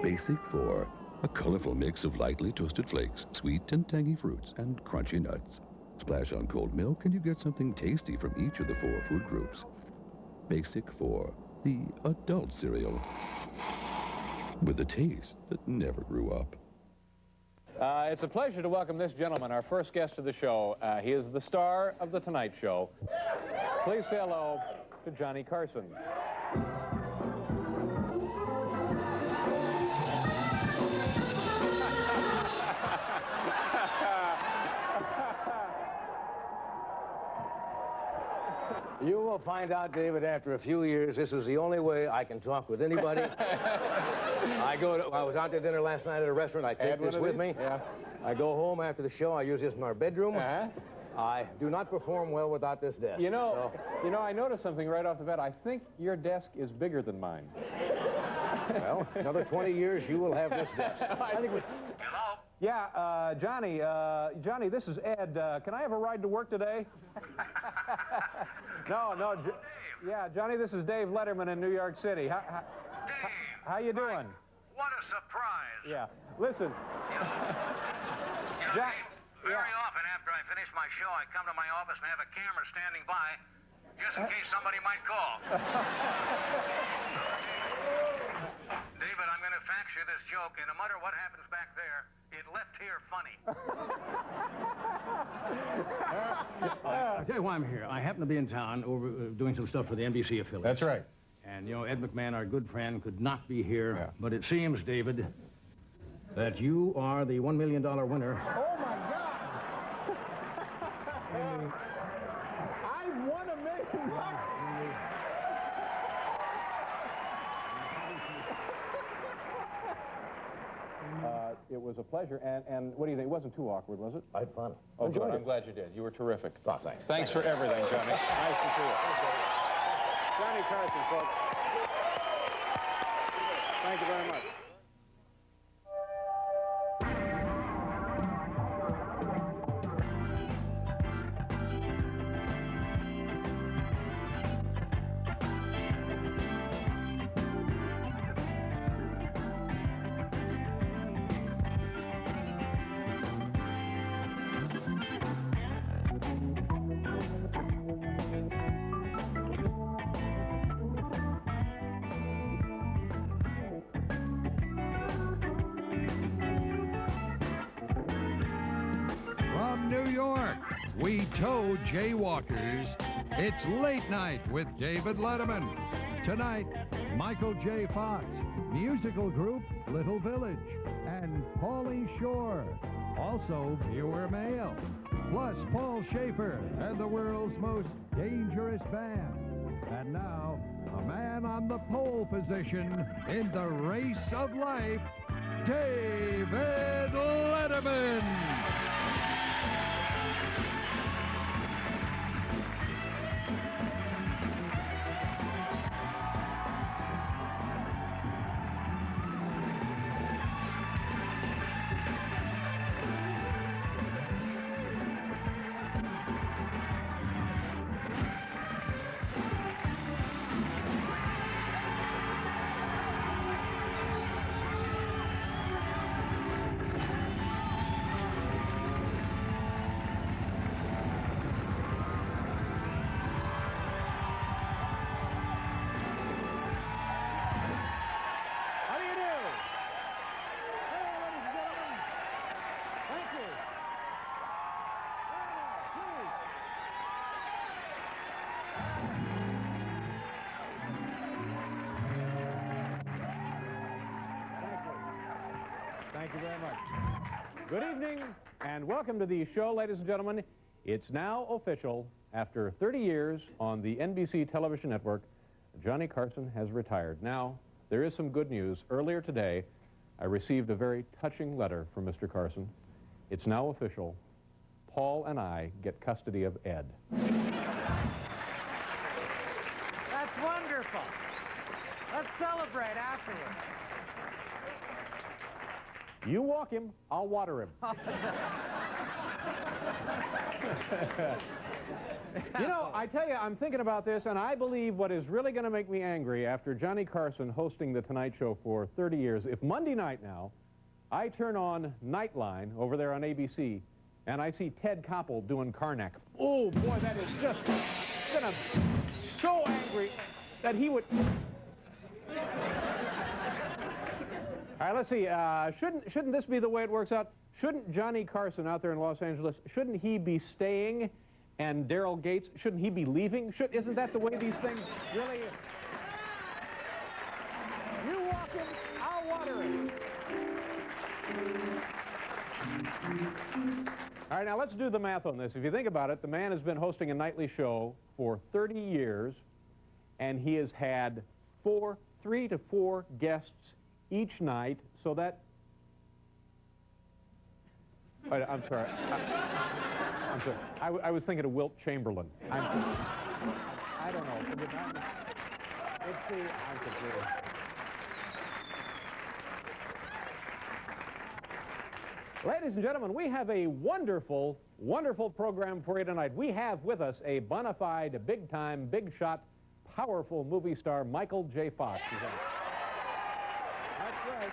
Basic 4, a colorful mix of lightly toasted flakes, sweet and tangy fruits, and crunchy nuts. Splash on cold milk and you get something tasty from each of the 4 food groups. Basic 4, the adult cereal, with a taste that never grew up. It's a pleasure to welcome this gentleman, our first guest of the show. He is the star of The Tonight Show. Please say hello to Johnny Carson. You will find out, David, after a few years, this is the only way I can talk with anybody. I was out to dinner last night at a restaurant. I take this with me. Yeah. I go home after the show. I use this in our bedroom. I do not perform well without this desk. You know, I noticed something right off the bat. I think your desk is bigger than mine. Well, another 20 years, you will have this desk. Hello? Yeah, Johnny, this is Ed. Can I have a ride to work today? No, yeah, Johnny, this is Dave Letterman in New York City. Dave! How you doing? What a surprise. Yeah, listen. Dave, very often after I finish my show, I come to my office and have a camera standing by just in case somebody might call. David, I'm going to fax you this joke, and no matter what happens back there, it left here funny. I'll tell you why I'm here. I happen to be in town doing some stuff for the NBC affiliate. That's right. And, you know, Ed McMahon, our good friend, could not be here. Yeah. But it seems, David, that you are the $1 million winner. Oh, my God! I won $1 million! It was a pleasure, and what do you think? It wasn't too awkward, was it? I had fun. Oh, good. I'm glad you did. You were terrific. Oh, thanks. Thanks for everything, Johnny. Nice to see you. Johnny Carson, folks. Thank you very much. New York, we tow jaywalkers. It's Late Night with David Letterman. Tonight, Michael J. Fox, musical group Little Village, and Pauly Shore. Also, viewer mail. Plus, Paul Schaefer and the world's most dangerous band. And now, a man on the pole position in the race of life, David Letterman. Thank you very much. Good evening, and welcome to the show, ladies and gentlemen. It's now official. After 30 years on the NBC television network, Johnny Carson has retired. Now, there is some good news. Earlier today, I received a very touching letter from Mr. Carson. It's now official. Paul and I get custody of Ed. That's wonderful. Let's celebrate afterwards. You walk him, I'll water him. You know, I tell you, I'm thinking about this, and I believe what is really going to make me angry after Johnny Carson hosting The Tonight Show for 30 years, if Monday night now, I turn on Nightline over there on ABC, and I see Ted Koppel doing Karnak. Oh, boy, that is just going to so angry that he would... All right, let's see. Shouldn't this be the way it works out? Shouldn't Johnny Carson out there in Los Angeles, shouldn't he be staying? And Daryl Gates, shouldn't he be leaving? Isn't that the way these things really... You walk in, I'll water it. All right, now let's do the math on this. If you think about it, the man has been hosting a nightly show for 30 years, and he has had 3 to 4 guests each night, so that... I'm sorry. I'm sorry. I was thinking of Wilt Chamberlain. I don't know. It's the... I'm completely... Ladies and gentlemen, we have a wonderful, wonderful program for you tonight. We have with us a bona fide, big-time, big-shot, powerful movie star, Michael J. Fox. That's right.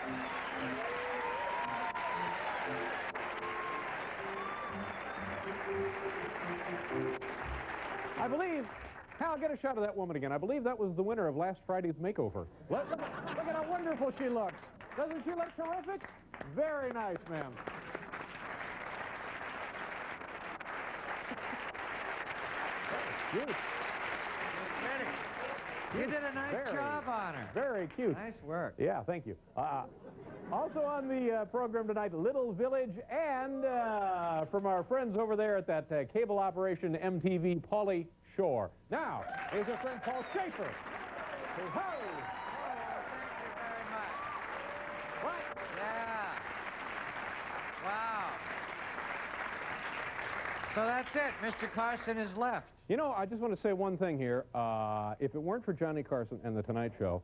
I believe, Hal, get a shot of that woman again. I believe that was the winner of last Friday's makeover. Look at how wonderful she looks. Doesn't she look terrific? Very nice, ma'am. Cute. You did a nice job on her. Very cute. Nice work. Yeah, thank you. Also on the program tonight, Little Village, and from our friends over there at that cable operation MTV, Pauly Shore. Now, here's our friend Paul Schaefer. Hey, ho! Oh, thank you very much. What? Yeah. Wow. So that's it. Mr. Carson is left. You know, I just want to say one thing here. If it weren't for Johnny Carson and The Tonight Show,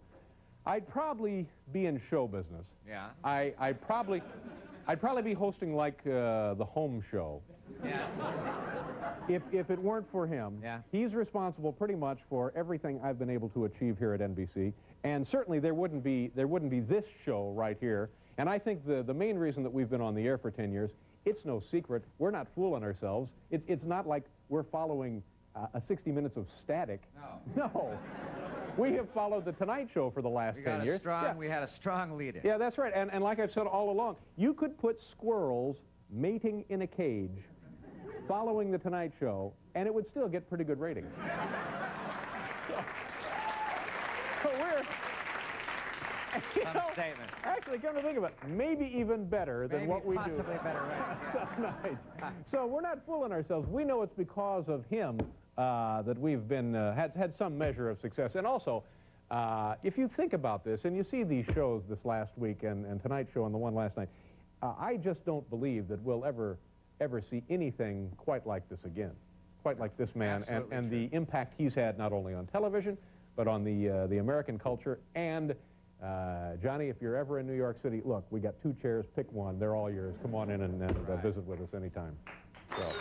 I'd probably be in show business. Yeah. I'd probably be hosting like the home show. Yes. If it weren't for him, Yeah. he's responsible pretty much for everything I've been able to achieve here at NBC, and certainly there wouldn't be this show right here. And I think the main reason that we've been on the air for 10 years, it's no secret. We're not fooling ourselves. It's not like we're following a 60 minutes of static. No. No. We have followed The Tonight Show for the last 10 years. We had a strong leader. Yeah, that's right. And like I've said all along, you could put squirrels mating in a cage following The Tonight Show, and it would still get pretty good ratings. So we're... Statement. Actually, come to think of it, maybe even better than what we do. Possibly better, right? Tonight. So we're not fooling ourselves. We know it's because of him that we've been had some measure of success. And also, if you think about this, and you see these shows this last week and Tonight Show and the one last night, I just don't believe that we'll ever see anything quite like this again, quite like this man and the impact he's had not only on television, but on the American culture. And Johnny, if you're ever in New York City, look, we got 2 chairs, pick one, they're all yours. Come on in and visit with us anytime. So.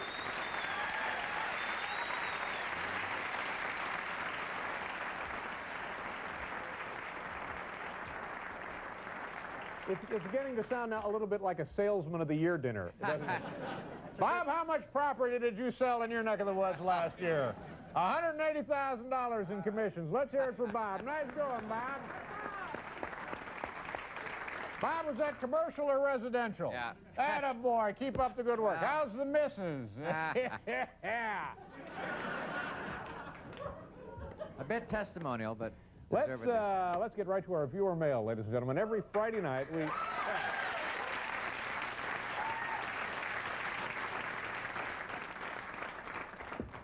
It's beginning to sound now a little bit like a salesman of the year dinner. Bob, how much property did you sell in your neck of the woods last year? $180,000 in commissions. Let's hear it for Bob. Nice going, Bob. Bob, was that commercial or residential? Yeah. Attaboy, keep up the good work. How's the missus? Yeah. A bit testimonial, but Let's get right to our viewer mail, ladies and gentlemen. Every Friday night, we...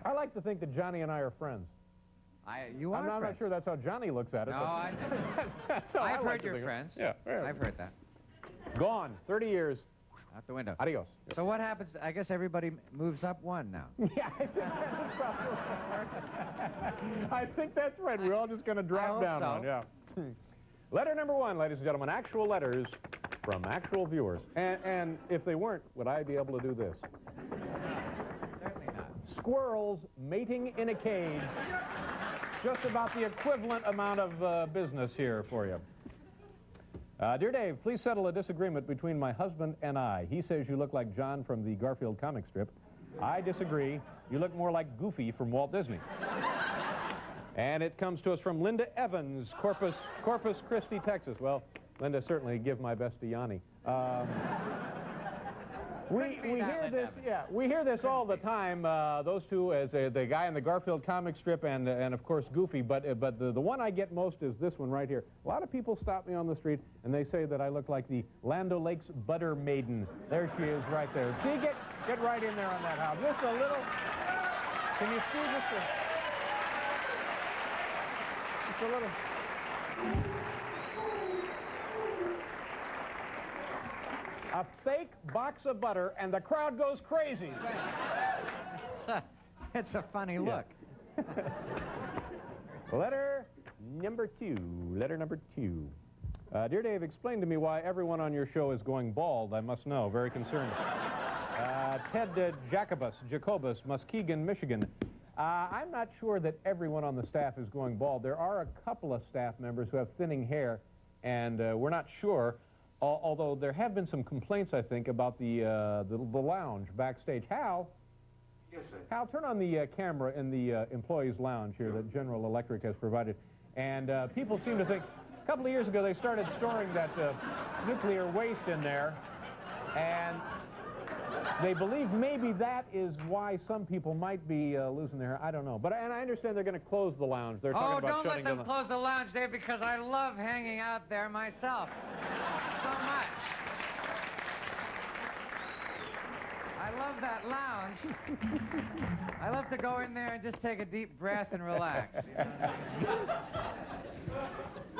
I like to think that Johnny and I are friends. You are I'm not sure that's how Johnny looks at it. No, that's how I've I like heard to you're think friends. Yeah. I've heard that. Gone. 30 years. Out the window. Adios. So what happens? I guess everybody moves up one now. Yeah, I think that's probably I think that's right. We're all just going to drop down so. one. Yeah. Letter number 1, ladies and gentlemen. Actual letters from actual viewers. And if they weren't, would I be able to do this? Certainly not. squirrels mating in a cage. Just about the equivalent amount of business here for you. Dear Dave, please settle a disagreement between my husband and I. He says you look like John from the Garfield comic strip. I disagree. You look more like Goofy from Walt Disney. And it comes to us from Linda Evans, Corpus Christi, Texas. Well, Linda, certainly give my best to Yanni. We hear this, yeah, we hear this all the time. Those two, as the guy in the Garfield comic strip, and of course Goofy. But the one I get most is this one right here. A lot of people stop me on the street and they say that I look like the Land O'Lakes butter maiden. There she is, right there. See, get right in there on that house. Just a little. Can you see just a little? A fake box of butter, and the crowd goes crazy. It's a funny look. Letter number two. Dear Dave, explain to me why everyone on your show is going bald. I must know. Very concerned. Ted Jacobus, Muskegon, Michigan. I'm not sure that everyone on the staff is going bald. There are a couple of staff members who have thinning hair, and we're not sure. Although there have been some complaints, I think, about the lounge backstage. Hal? Yes, sir. Hal, turn on the camera in the employees' lounge here that General Electric has provided. And people seem to think, a couple of years ago, they started storing that nuclear waste in there. And they believe maybe that is why some people might be losing their hair. I don't know. And I understand they're going to close the lounge. They're talking about shutting don't let them close the lounge, Dave, because I love hanging out there myself. So much. I love that lounge. I love to go in there and just take a deep breath and relax. You know?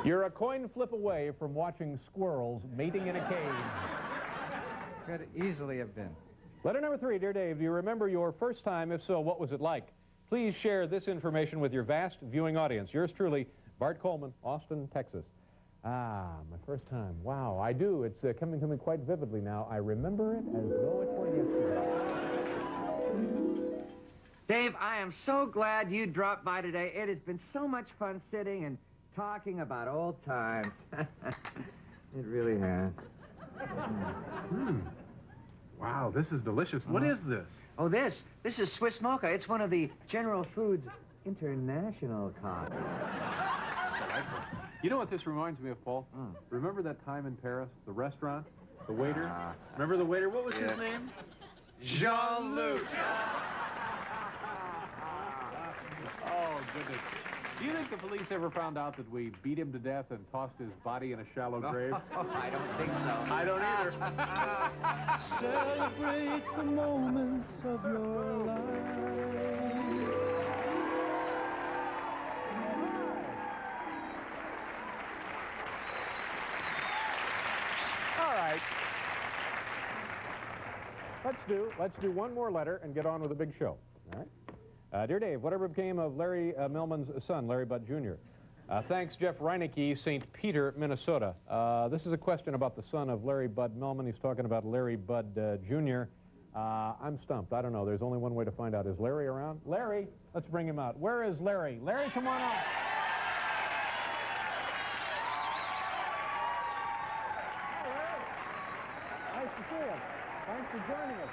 You're a coin flip away from watching squirrels mating in a cage. Could easily have been. Letter number 3, dear Dave, do you remember your first time? If so, what was it like? Please share this information with your vast viewing audience. Yours truly, Bart Coleman, Austin, Texas. Ah, my first time. Wow, I do. It's coming to me quite vividly now. I remember it as though it were yesterday. Dave, I am so glad you dropped by today. It has been so much fun sitting and talking about old times. It really has. Wow, this is delicious. What is this? Oh, this is Swiss Mocha. It's one of the General Foods International coffees. You know what this reminds me of, Paul? Remember that time in Paris, the restaurant, the waiter? Remember the waiter? What was his name? Jean-Luc. Oh, goodness. Do you think the police ever found out that we beat him to death and tossed his body in a shallow grave? I don't think so. I don't either. Celebrate the moments of your life. All right. Let's do one more letter and get on with the big show. All right. Dear Dave, whatever became of Larry Millman's son, Larry Budd Jr.? Thanks, Jeff Reinecke, St. Peter, Minnesota. This is a question about the son of Larry Budd Millman. He's talking about Larry Budd Jr. I'm stumped. I don't know. There's only one way to find out. Is Larry around? Larry, let's bring him out. Where is Larry? Larry, come on out. Hi, Larry. Nice to see you. Thanks for joining us.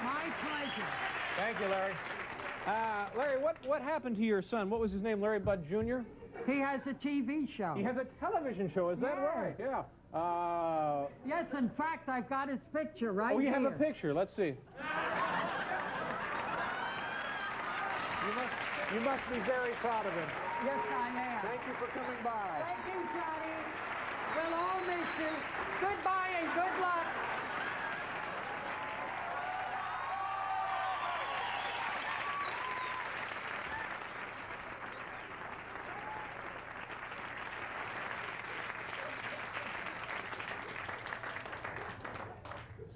My pleasure. Thank you, Larry. Larry, what happened to your son? What was his name, Larry Budd Jr.? He has a TV show. He has a television show, is that right? Yeah. Yes, in fact, I've got his picture right here. Oh, you have a picture. Let's see. You must be very proud of him. Yes, I am. Thank you for coming by. Thank you, Johnny. We'll all miss you. Goodbye and good luck.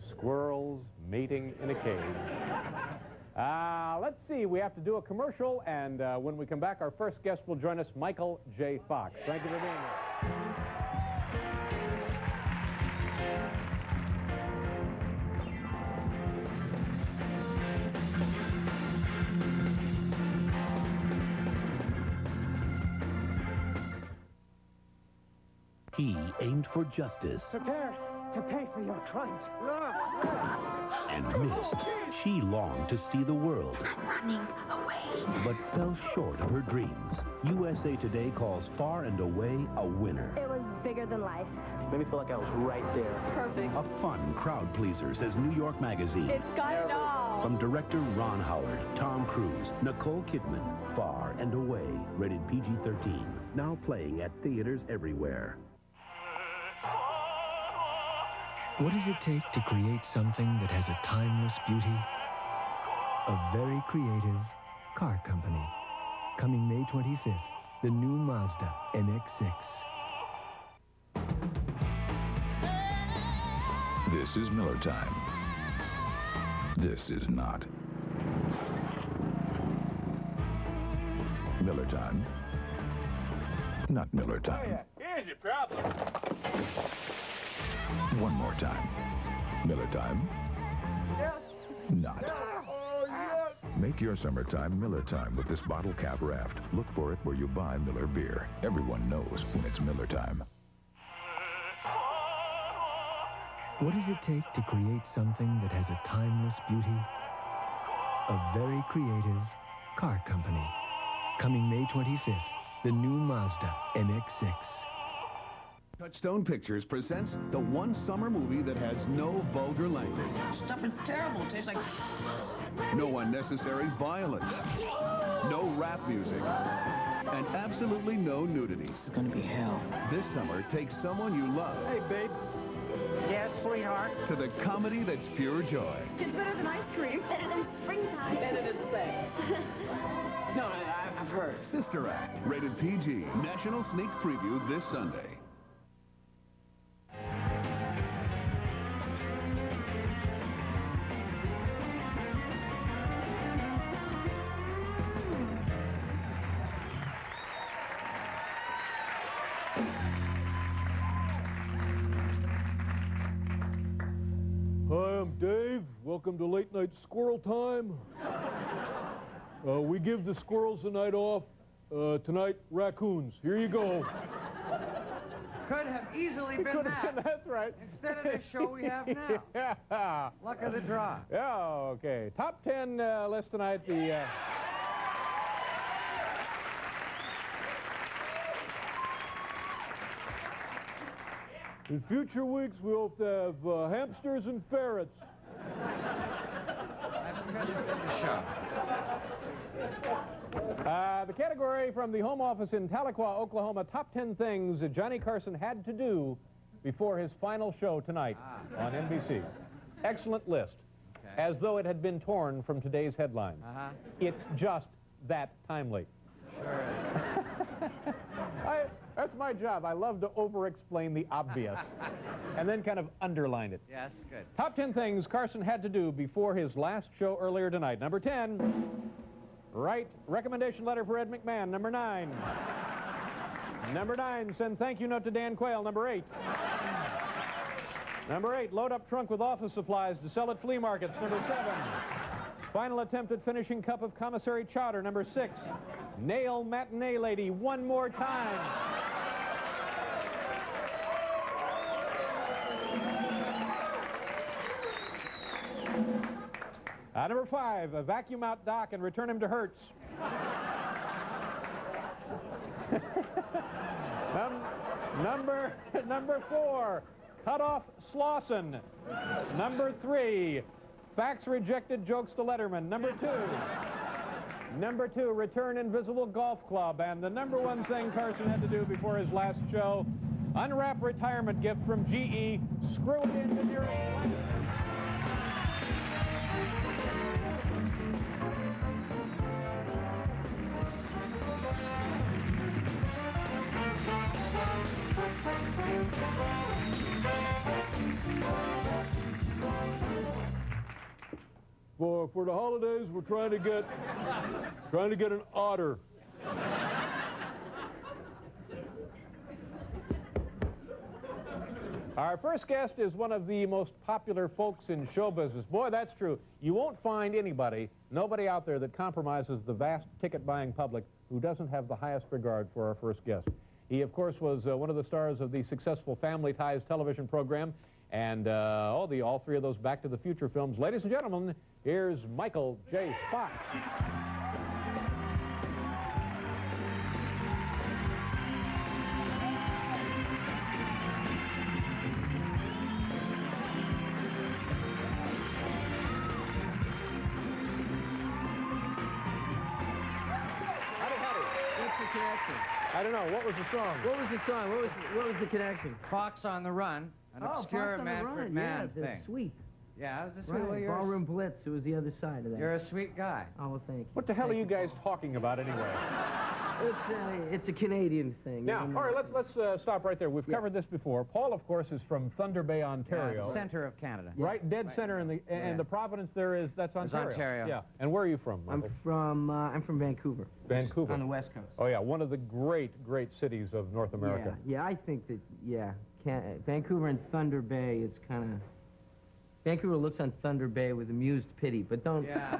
Squirrels mating in a cage. Let's see. We have to do a commercial, and when we come back, our first guest will join us, Michael J. Fox. Thank you for being here. He aimed for justice Prepare to pay for your crimes. and missed. She longed to see the world, Running away. but fell short of her dreams. USA Today calls Far and Away a winner. It was bigger than life. Made me feel like I was right there. Perfect. A fun crowd pleaser, says New York Magazine. It's got it all. From director Ron Howard, Tom Cruise, Nicole Kidman, Far and Away, rated PG-13. Now playing at theaters everywhere. What does it take to create something that has a timeless beauty? A very creative car company. Coming May 25th, the new Mazda MX-6. This is Miller time. This is not. Miller time. Not Miller time. Here's your problem. One more time. Miller time. Not. Make your summertime Miller time with this bottle cap raft. Look for it where you buy Miller beer. Everyone knows when it's Miller time. What does it take to create something that has a timeless beauty? A very creative car company. Coming May 25th, the new Mazda MX-6. Touchstone Pictures presents the one summer movie that has no vulgar language. Stuff is terrible. It tastes like... No unnecessary violence. No rap music. And absolutely no nudity. This is gonna be hell. This summer, take someone you love. Hey, babe. Yes, sweetheart? To the comedy that's pure joy. It's better than ice cream. Better than springtime. Better than sex. No, I've heard. Sister Act. Rated PG. National sneak preview this Sunday. Hi, I'm Dave. Welcome to Late Night Squirrel Time. We give the squirrels a night off. Tonight, raccoons. Here you go. Could have easily been that. That's right. Instead of the show we have now. Yeah. Luck of the draw. Yeah, okay. Top 10 list tonight. In future weeks, we hope to have hamsters and ferrets. That could have been the show. The category from the Home Office in Tahlequah, Oklahoma, top 10 things that Johnny Carson had to do before his final show tonight on NBC. Excellent list, as though it had been torn from today's headlines. It's just that timely. Sure is. That's my job. I love to over-explain the obvious and then kind of underline it. Yes, good. Top 10 things Carson had to do before his last show earlier tonight. Number 10, write recommendation letter for Ed McMahon. Number 9. Number 9, send thank you note to Dan Quayle. Number 8. Number 8, load up trunk with office supplies to sell at flea markets. Number 7, final attempt at finishing cup of commissary chowder. Number 6, nail matinee lady one more time. Number 5, vacuum out Doc and return him to Hertz. Number 4, cut off Slauson. Number 3, fax rejected jokes to Letterman. Number 2, return Invisible Golf Club. And the number 1 thing Carson had to do before his last show, unwrap retirement gift from GE, screw it into nearest planet. For the holidays, we're trying to get an otter. Our first guest is one of the most popular folks in show business. Boy, that's true. You won't find nobody out there that compromises the vast ticket-buying public who doesn't have the highest regard for our first guest. He, of course, was one of the stars of the successful Family Ties television program and all three of those Back to the Future films. Ladies and gentlemen, here's Michael J. Fox. I don't know. What was the song? What was the song? What was the connection? Fox on the Run, an obscure Manfred Mann thing. Sweet. Yeah, it was a sweet. Right. Ballroom Blitz. It was the other side of that. You're a sweet guy. Oh, well, thank you. What the hell are you guys talking about anyway? It's a Canadian thing. Now, all right, let's stop right there. We've covered this before. Paul, of course, is from Thunder Bay, Ontario. Yeah, center of Canada. Right, dead center in the and the Providence there that's Ontario. It's Ontario. Yeah. And where are you from, Michael? I'm from Vancouver. Vancouver. On the West Coast. Oh yeah, one of the great cities of North America. Yeah, I think that Vancouver and Thunder Bay is kind of. Vancouver looks on Thunder Bay with amused pity, but don't. Yeah.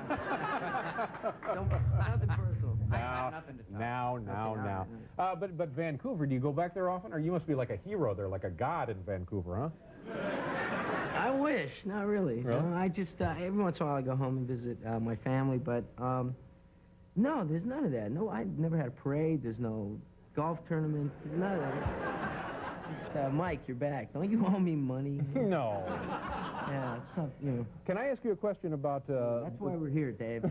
Nothing personal. Now. But Vancouver, do you go back there often? Or you must be like a hero there, like a god in Vancouver, huh? I wish. Not really. Really? No, I just, every once in a while I go home and visit my family, but no, there's none of that. No, I never had a parade. There's no golf tournament. None of that. Just, Mike, you're back. Don't you owe me money? No. Yeah, it's not, you know. Can I ask you a question about... That's why we're here, Dave.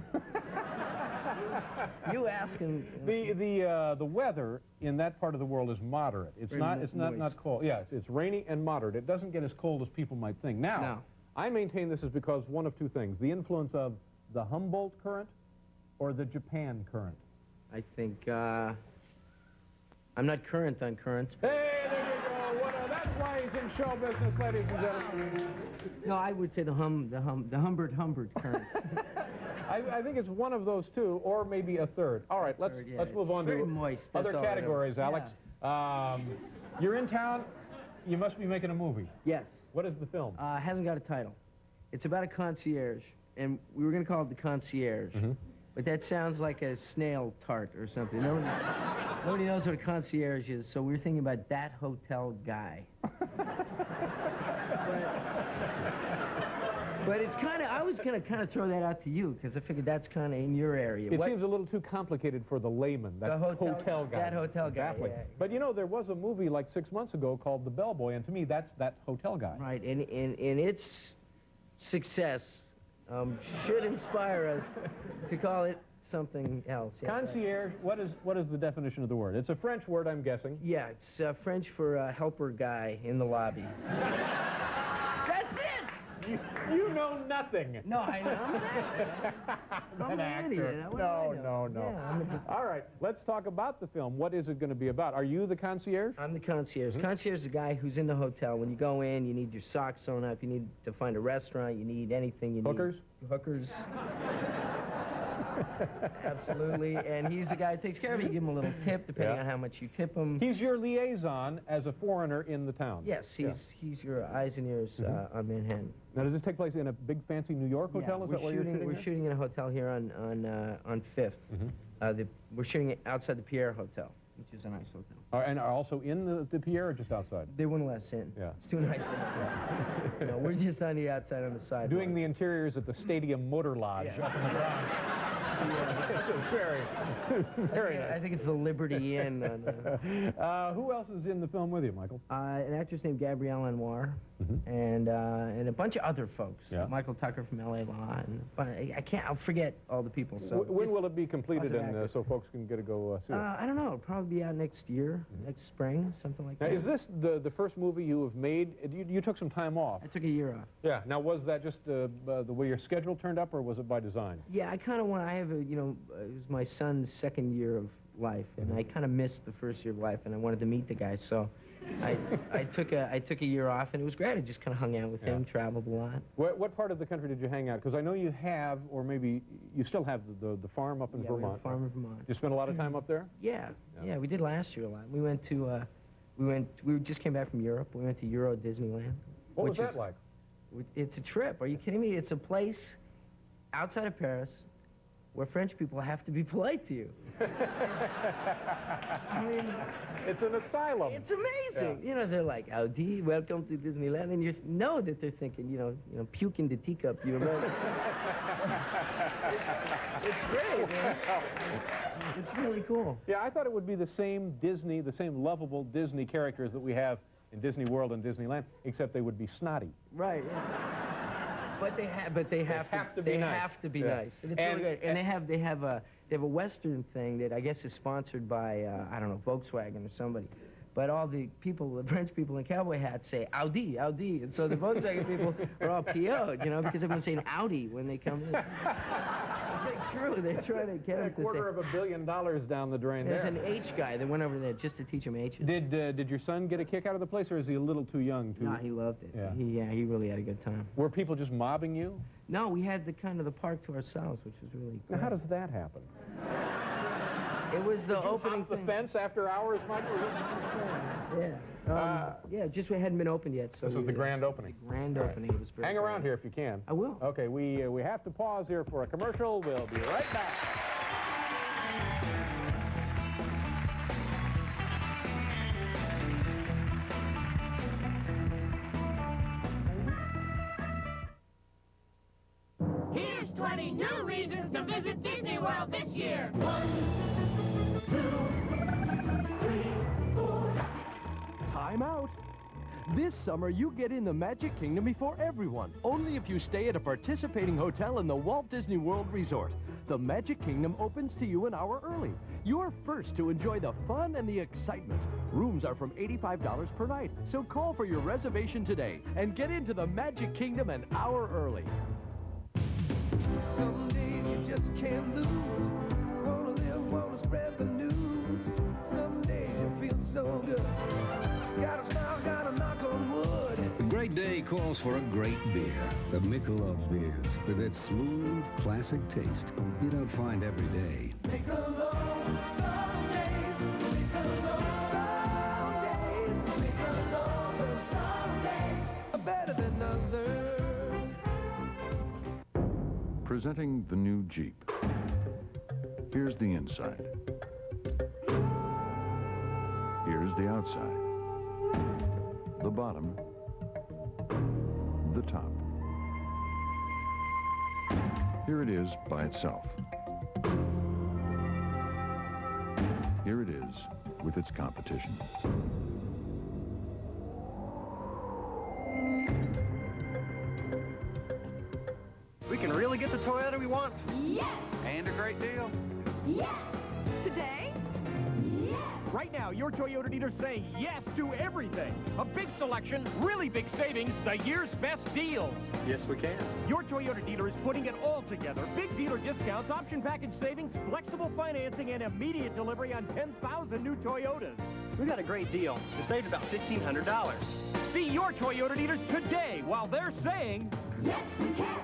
You ask him. The weather in that part of the world is moderate. It's not cold. Yeah, it's rainy and moderate. It doesn't get as cold as people might think. Now, I maintain this is because one of two things: the influence of the Humboldt current or the Japan current. I think I'm not current on currents. Hey, there you go. That's why he's in show business, ladies and gentlemen. No, I would say the Humbert current. I think it's one of those two, or maybe a third. All right, let's move on to moist. Other categories, Alex. Yeah. You're in town. You must be making a movie. Yes. What is the film? Hasn't got a title. It's about a concierge, and we were going to call it The Concierge. Mm-hmm. But that sounds like a snail tart or something. Nobody knows what a concierge is, so we were thinking about That Hotel Guy. But it's kind of, I was going to kind of throw that out to you, because I figured that's kind of in your area. It seems a little too complicated for the layman, that hotel guy. That hotel guy, yeah. But you know, there was a movie like 6 months ago called The Bellboy, and to me, that's that hotel guy. Right, and its success should inspire us to call it something else. Yeah, concierge, what is the definition of the word? It's a French word, I'm guessing. Yeah, it's French for helper guy in the lobby. That's it! You know nothing. No, I know. I'm an actor. No. Yeah, All right, let's talk about the film. What is it going to be about? Are you the concierge? I'm the concierge. Mm-hmm. Concierge is the guy who's in the hotel. When you go in, you need your socks sewn up. You need to find a restaurant. You need anything. You Hookers? need... Hookers? Absolutely. And he's the guy who takes care of it. You give him a little tip, depending on how much you tip him. He's your liaison as a foreigner in the town. Yes, he's your eyes and ears on Manhattan. Now, does this take place in a big, fancy New York hotel? Is that where you're shooting? We're shooting in a hotel here on Fifth. Mm-hmm. We're shooting it outside the Pierre Hotel, which is a nice hotel. And are also in the Pierre or just outside? They wouldn't let us in. Yeah. It's too nice. No, we're just on the outside on the side. Doing the interiors at the Stadium Motor Lodge up in the Bronx. It's a very nice. I think it's the Liberty Inn. Who else is in the film with you, Michael? An actress named Gabrielle Anwar, and a bunch of other folks. Yeah. Michael Tucker from L.A. Law, and I'll forget all the people. So when will it be completed, and so folks can get to go see it? I don't know. It'll probably be out next year, next spring, something like that. Now, is this the first movie you have made? You took some time off. I took a year off. Yeah. Now, was that just the way your schedule turned up, or was it by design? Yeah, I kind of want. I have it was my son's second year of life, and I kind of missed the first year of life, and I wanted to meet the guy, so I took a year off, and it was great. I just kind of hung out with him, traveled a lot. What part of the country did you hang out? Because I know you have, or maybe you still have the farm up in Vermont. We have a farm in Vermont. You spent a lot of time up there? Yeah, we did last year a lot. We went to we just came back from Europe. We went to Euro Disneyland. What was that like? It's a trip. Are you kidding me? It's a place outside of Paris, where French people have to be polite to you. I mean, it's an asylum. It's amazing. Yeah. You know, they're like, "Howdy, welcome to Disneyland," and you know that they're thinking, you know, puke in the teacup. You remember? It's great, man. It's really cool. Yeah, I thought it would be the same Disney, the same lovable Disney characters that we have in Disney World and Disneyland, except they would be snotty. Right. Yeah. But they have to be nice. And it's really good. And they have a Western thing that I guess is sponsored by I don't know, Volkswagen or somebody. But all the people, the French people in cowboy hats say Audi, Audi, and so the Volkswagen people are all PO'd, you know, because everyone's saying Audi when they come in. It's like true. They're trying to get them to say. $250 million down the drain. There's an H guy that went over there just to teach him H's. Did your son get a kick out of the place, or is he a little too young to? No, he loved it. Yeah. He really had a good time. Were people just mobbing you? No, we had the park to ourselves, which was really cool. Now, how does that happen? It was the opening thing. The fence after hours, Michael? Yeah. Yeah, just we hadn't been opened yet. So this is the grand opening. The grand opening. It was very Hang around here if you can. I will. Okay, we have to pause here for a commercial. We'll be right back. Here's 20 new reasons to visit Disney World this year. 1, 2, 3, 4. Time out. This summer, you get in the Magic Kingdom before everyone, only if you stay at a participating hotel in the Walt Disney World Resort. The Magic Kingdom opens to you an hour early. You're first to enjoy the fun and the excitement. Rooms are from $85 per night, so call for your reservation today and get into the Magic Kingdom an hour early. Some days you just can't lose. Wanna live, wanna spread the news. Some days you feel so good. Gotta smile, gotta knock on wood. A great day calls for a great beer. The Michelob beers, with its smooth, classic taste you don't find every day. Michelob, some days. Michelob, some days. Michelob, some days are better than others. Presenting the new Jeep. Here's the inside. Here's the outside. The bottom. The top. Here it is by itself. Here it is with its competition. We can really get the Toyota we want. Yes! And a great deal. Yes! Today? Yes! Right now, your Toyota dealer's saying yes to everything. A big selection, really big savings, the year's best deals. Yes, we can. Your Toyota dealer is putting it all together. Big dealer discounts, option package savings, flexible financing, and immediate delivery on 10,000 new Toyotas. We got a great deal. We saved about $1,500. See your Toyota dealers today while they're saying yes, we can.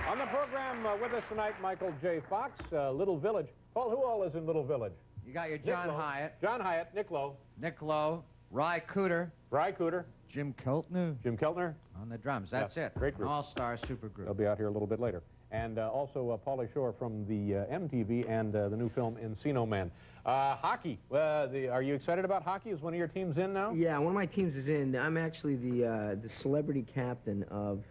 On the program with us tonight, Michael J. Fox, Little Village. Paul, who all is in Little Village? You got your John Hyatt. John Hyatt, Nick Lowe. Nick Lowe, Ry Cooter. Ry Cooter. Jim Keltner. Jim Keltner. On the drums. That's it. Great group. An all-star super group. They'll be out here a little bit later. And also Pauly Shore from the MTV and the new film Encino Man. Hockey. Are you excited about hockey? Is one of your teams in now? Yeah, one of my teams is in. I'm actually the celebrity captain of...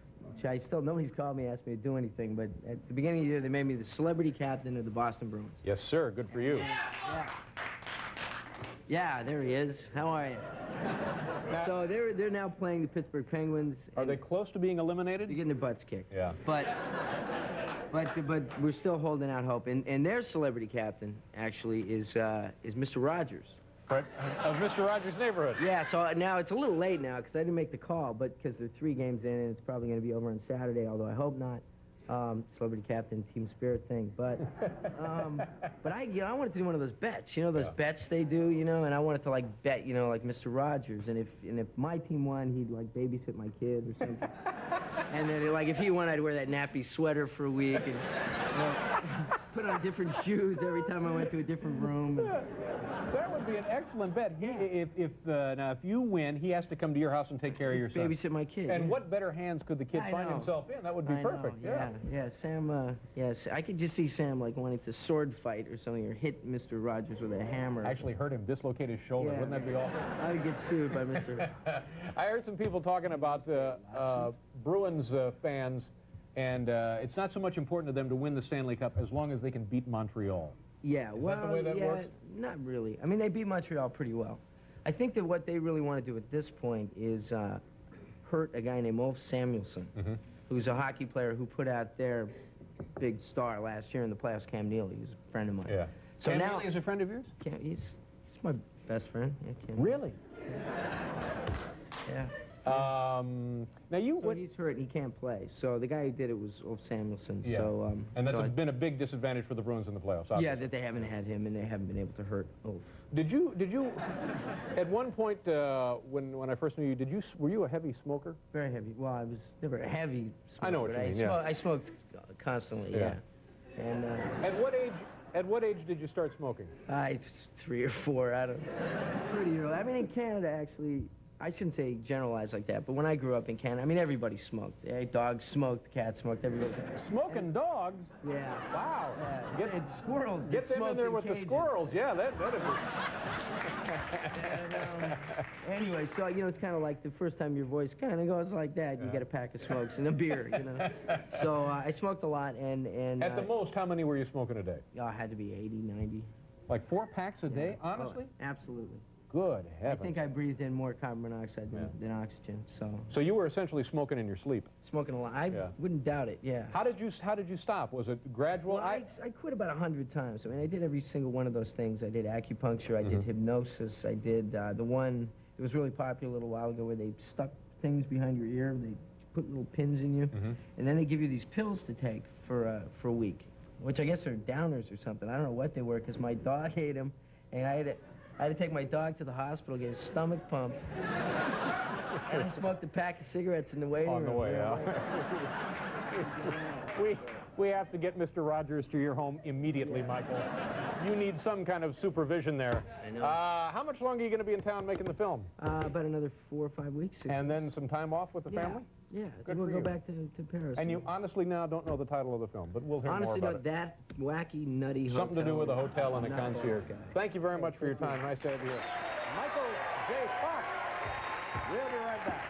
nobody's called me, asked me to do anything, but at the beginning of the year, they made me the celebrity captain of the Boston Bruins. Yes, sir. Good for you. Yeah, there he is. How are you? So they're now playing the Pittsburgh Penguins. Are they close to being eliminated? They're getting their butts kicked. Yeah. But we're still holding out hope. And their celebrity captain, actually, is Mr. Rogers. Of Mr. Rogers' Neighborhood. Yeah, so now it's a little late now because I didn't make the call, but because they're 3 games in and it's probably going to be over on Saturday, although I hope not. Celebrity captain, team spirit thing. But I wanted to do one of those bets, those bets they do, and I wanted to like bet, like Mr. Rogers, and if my team won, he'd like babysit my kid or something. And then like if he won, I'd wear that nappy sweater for a week. And, put on different shoes every time I went to a different room. That would be an excellent bet. Now, if you win, he has to come to your house and take care of your son. Babysit my kid. And what better hands could the kid find himself in? That would be perfect. Yeah, Sam, yes, I could just see Sam, like, wanting to sword fight or something, or hit Mr. Rogers with a hammer. Actually hurt him, dislocate his shoulder. Yeah. Wouldn't that be awful? I would get sued by Mr. I heard some people talking about Bruins fans, and it's not so much important to them to win the Stanley Cup as long as they can beat Montreal. Yeah, Is that the way that works? Not really. I mean, they beat Montreal pretty well. I think that what they really want to do at this point is hurt a guy named Ulf Samuelsson, who's a hockey player who put out their big star last year in the playoffs, Cam Neely. He's a friend of mine. Yeah. So Cam now, Neely is a friend of yours? He's my best friend. Yeah, Cam. Really? Yeah. Now he's hurt and he can't play. So the guy who did it was Ulf Samuelsson. Yeah. So and that's been a big disadvantage for the Bruins in the playoffs. Obviously. Yeah, that they haven't had him and they haven't been able to hurt Ulf. Did you at one point when I first knew you, were you a heavy smoker? Very heavy. Well, I was never a heavy smoker. I know what you mean. I smoked constantly. Yeah. And at what age did you start smoking? 3 or 4. I don't know. Pretty early. I mean, in Canada, actually. I shouldn't say generalize like that, but when I grew up in Canada, I mean, everybody smoked. Yeah, dogs smoked, cats smoked, everybody. Smoking dogs? Yeah. Wow. Get squirrels. Get them in there with the squirrels. Yeah, that'd be. Anyway, so, you know, it's kind of like the first time your voice kind of goes like that, you get a pack of smokes and a beer, you know. So I smoked a lot, and at the most, how many were you smoking a day? Oh, it had to be 80, 90. Like 4 packs a day, honestly? Oh, absolutely. Good heavens. I think I breathed in more carbon monoxide than oxygen, so. So you were essentially smoking in your sleep? Smoking a lot. I wouldn't doubt it, yeah. How did you stop? Was it gradual? Well, I quit about 100 times. I mean, I did every single one of those things. I did acupuncture, I did hypnosis, I did the one that was really popular a little while ago where they stuck things behind your ear, they put little pins in you, and then they give you these pills to take for a week, which I guess are downers or something. I don't know what they were, because my dog ate them, and I had to take my dog to the hospital, get his stomach pumped, and I smoked a pack of cigarettes in the waiting room. On the way out. We have to get Mr. Rogers to your home immediately, Michael. You need some kind of supervision there. I know. How much longer are you going to be in town making the film? About another 4 or 5 weeks. And then some time off with the family? Yeah, Good we'll for go you. back to Paris. And you honestly now don't know the title of the film, but we'll hear honestly, more about it. That wacky, nutty hotel. Something to do with a hotel and a concierge. Thank you very much for your time. Nice to have you here. Michael J. Fox. We'll be right back.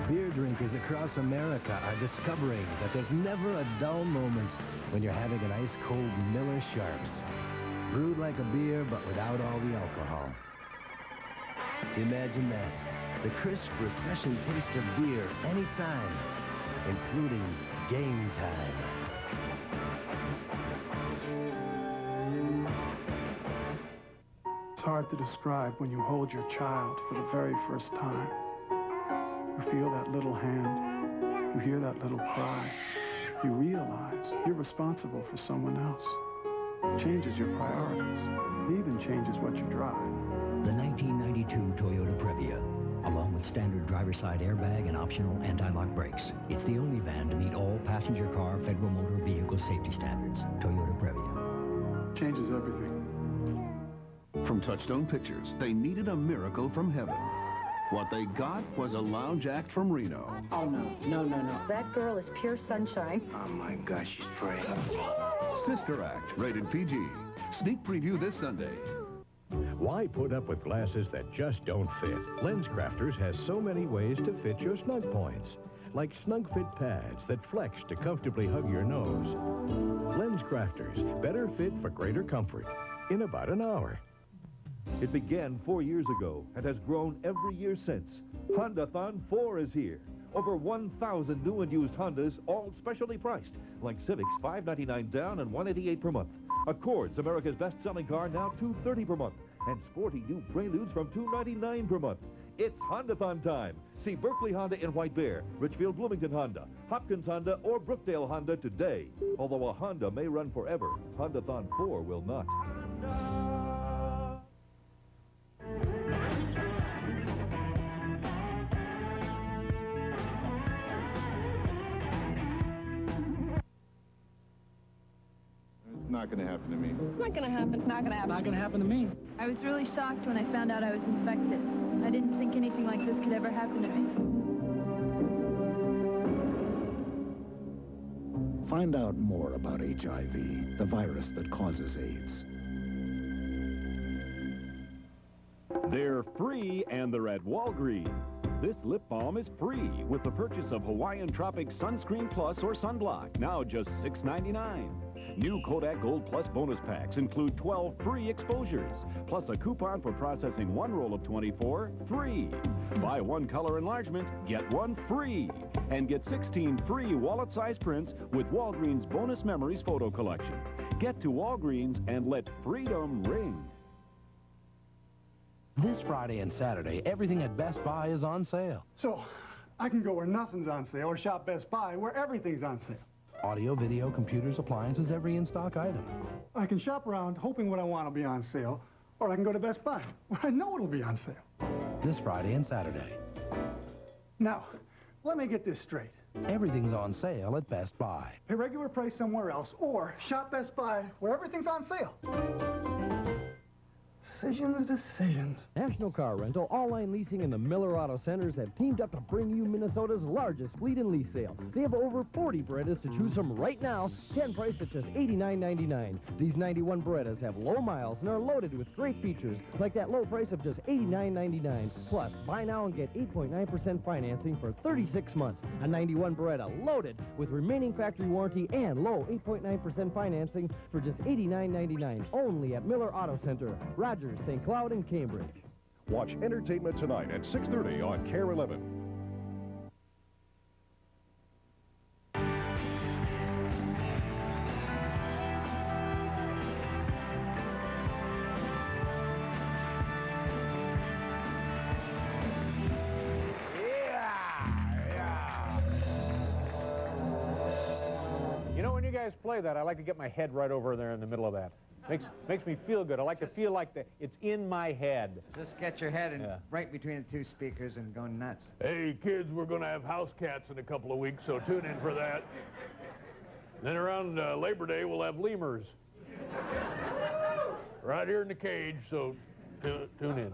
Beer drinkers across America are discovering that there's never a dull moment when you're having an ice-cold Miller Sharps. Brewed like a beer, but without all the alcohol. Imagine that. The crisp, refreshing taste of beer anytime, including game time. It's hard to describe when you hold your child for the very first time. You feel that little hand. You hear that little cry. You realize you're responsible for someone else. It changes your priorities. It even changes what you drive. The 1992 Toyota Previa, along with standard driver's side airbag and optional anti-lock brakes. It's the only van to meet all passenger car Federal Motor Vehicle safety standards. Toyota Previa. Changes everything. From Touchstone Pictures, they needed a miracle from heaven. What they got was a lounge act from Reno. Oh, no. That girl is pure sunshine. Oh, my gosh, she's pretty. Sister Act, rated PG. Sneak preview this Sunday. Why put up with glasses that just don't fit? LensCrafters has so many ways to fit your snug points. Like snug fit pads that flex to comfortably hug your nose. LensCrafters, better fit for greater comfort in about an hour. It began 4 years ago and has grown every year since. Hondathon 4 is here. Over 1,000 new and used Hondas, all specially priced, like Civics, $599 down and $188 per month. Accords, America's best-selling car, now $230 per month. And sporty new Preludes from $299 per month. It's Hondathon time. See Berkeley Honda in White Bear, Richfield Bloomington Honda, Hopkins Honda, or Brookdale Honda today. Although a Honda may run forever, Hondathon 4 will not. It's not going to happen to me. It's not gonna happen. It's not gonna happen. Not going to happen to me. I was really shocked when I found out I was infected. I didn't think anything like this could ever happen to me. Find out more about HIV, the virus that causes AIDS. They're free and they're at Walgreens. This lip balm is free with the purchase of Hawaiian Tropic Sunscreen Plus or Sunblock, now just $6.99. New Kodak Gold Plus bonus packs include 12 free exposures, plus a coupon for processing one roll of 24 free. Buy one color enlargement, get one free. And get 16 free wallet-size prints with Walgreens Bonus Memories photo collection. Get to Walgreens and let freedom ring. This Friday and Saturday, everything at Best Buy is on sale. So, I can go where nothing's on sale or shop Best Buy where everything's on sale. Audio, video, computers, appliances, every in-stock item. I can shop around hoping what I want will be on sale, or I can go to Best Buy where I know it'll be on sale. This Friday and Saturday. Now, let me get this straight. Everything's on sale at Best Buy. Pay regular price somewhere else, or shop Best Buy where everything's on sale. Decisions. National Car Rental, All-Line Leasing, and the Miller Auto Centers have teamed up to bring you Minnesota's largest fleet and lease sale. They have over 40 Berettas to choose from right now, 10 priced at just $89.99. These 91 Berettas have low miles and are loaded with great features, like that low price of just $89.99. Plus, buy now and get 8.9% financing for 36 months. A 91 Beretta loaded with remaining factory warranty and low 8.9% financing for just $89.99. Only at Miller Auto Center, Rogers, St. Cloud, and Cambridge. Watch Entertainment Tonight at 6:30 on KARE 11. You know, when you guys play that, I like to get my head right over there in the middle of that. Makes me feel good. I like to feel like it's in my head. Just get your head in right between the two speakers and go nuts. Hey, kids, we're going to have house cats in a couple of weeks, so tune in for that. Then around Labor Day, we'll have lemurs. Right here in the cage, so tune in.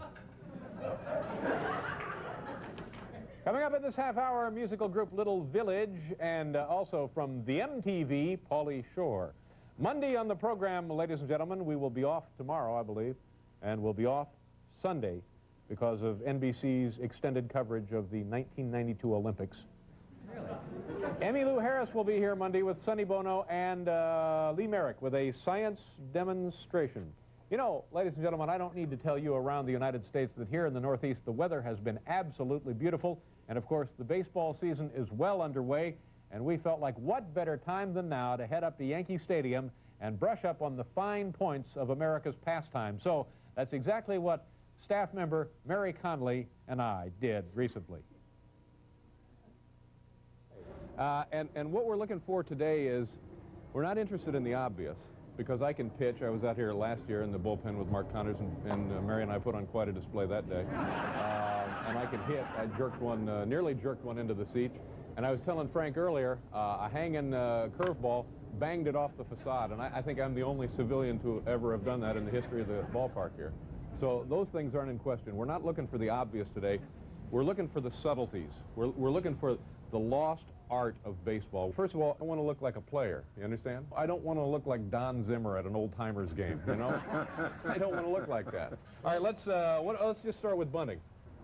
Coming up in this half hour, musical group Little Village, and also from the MTV, Pauly Shore. Monday on the program, ladies and gentlemen, we will be off tomorrow, I believe, and we'll be off Sunday because of NBC's extended coverage of the 1992 Olympics. Really? Emmylou Harris will be here Monday with Sonny Bono and Lee Merrick with a science demonstration. You know, ladies and gentlemen, I don't need to tell you around the United States that here in the Northeast, the weather has been absolutely beautiful, and of course, the baseball season is well underway. And we felt like what better time than now to head up to Yankee Stadium and brush up on the fine points of America's pastime. So that's exactly what staff member Mary Conley and I did recently. And what we're looking for today is, we're not interested in the obvious, because I can pitch. I was out here last year in the bullpen with Mark Connors, and Mary and I put on quite a display that day. And I can hit. I jerked one, nearly jerked one into the seats. And I was telling Frank earlier, a hanging curveball banged it off the facade, and I think I'm the only civilian to ever have done that in the history of the ballpark here. So those things aren't in question. We're not looking for the obvious today. We're looking for the subtleties. We're looking for the lost art of baseball. First of all, I want to look like a player, you understand? I don't want to look like Don Zimmer at an old-timers game, you know? I don't want to look like that. All right, let's just start with bunting.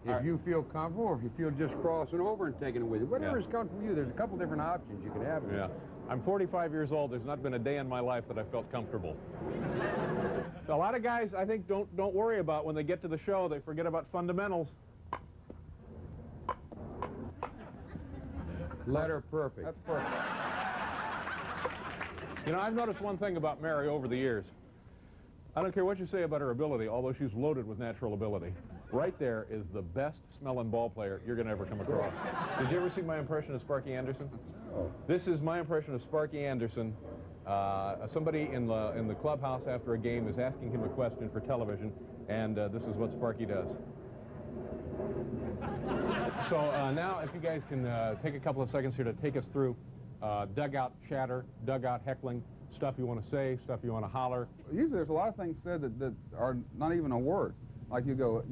If you feel comfortable, or if you feel just crossing over and taking it with you, whatever is comfortable for you, there's a couple different options you can have. Yeah. I'm 45 years old. There's not been a day in my life that I felt comfortable. So a lot of guys, I think, don't worry about when they get to the show. They forget about fundamentals. Letter perfect. That's perfect. You know, I've noticed one thing about Mary over the years. I don't care what you say about her ability, although she's loaded with natural ability. Right there is the best smelling ball player you're going to ever come across. Did you ever see my impression of Sparky Anderson? Oh. This is my impression of Sparky Anderson Somebody in the clubhouse after a game is asking him a question for television, and this is what Sparky does. So now, if you guys can take a couple of seconds here to take us through dugout chatter, dugout heckling, stuff you want to say, stuff you want to holler. Usually there's a lot of things said that are not even a word. Like you'll go,